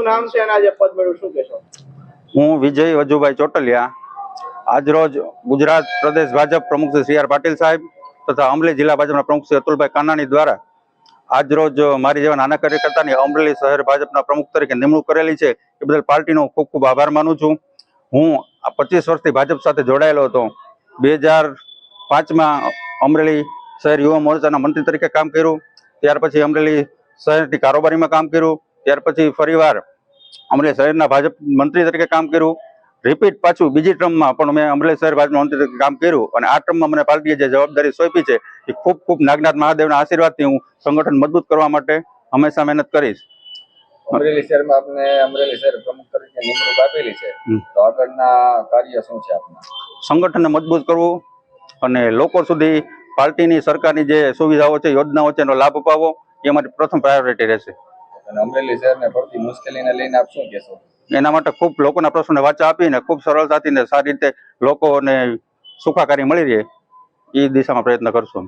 શું નામ છે અને આજે પદ મળ્યું, શું કહેશો? હું વિજય વજુભાઈ ચોટલિયા, આજરોજ ગુજરાત પ્રદેશ ભાજપ પ્રમુખ શ્રી CR પાટીલ સાહેબ તથા અમરેલી જિલ્લા ભાજપના પ્રમુખ શ્રી અતુલભાઈ કાનાણી દ્વારા આજરોજ મારી જેવા નાના કાર્યકર્તાની અમરેલી શહેર ભાજપના પ્રમુખ તરીકે નિમણૂક કરેલી છે એ બદલ પાર્ટીનો ખૂબ ખૂબ આભાર માનું છું. હું 25 વર્ષથી ભાજપ સાથે જોડાયેલો હતો. 2005માં અમરેલી શહેર યુવા મોરચાના મંત્રી તરીકે કામ કર્યું. ત્યાર પછી અમરેલી શહેરની કારોબારીમાં કામ કર્યું. ત્યાર પછી ફરીવાર અમરેલી શહેરના ભાજપ મંત્રી તરીકે કામ કર્યું. રિપીટ પાછું બીજી ટર્મમાં પણ મેં અમરેલી શહેર ભાજપ મંત્રી તરીકે કામ કર્યું અને આ ટર્મમાં મને પાર્ટીએ જે જવાબદારી સોંપી છે એ ખૂબ ખૂબ નાગનાથ મહાદેવના આશીર્વાદથી હું સંગઠન મજબૂત કરવા માટે હંમેશા મહેનત કરીશ. અમરેલી શહેરમાં આપને અમરેલી શહેર પ્રમુખ તરીકે નિમણૂક આપેલી છે, તો આગળના કાર્ય શું છે આપના? સંગઠનને મજબૂત કરવું અને લોકો સુધી પાર્ટીની સરકારની જે સુવિધાઓ છે, યોજનાઓ છે એનો લાભ અપાવવો એ અમારી પ્રથમ પ્રાયોરિટી રહેશે. અને અમરેલી શહેરને પડતી મુશ્કેલીને લઈને આપ શું કહેશો? એના માટે ખૂબ લોકોના પ્રશ્નોને વાચા આપીને ખૂબ સરળતાથી ને સારી રીતે લોકોને સુખાકારી મળી રહે એ દિશામાં પ્રયત્ન કરશું.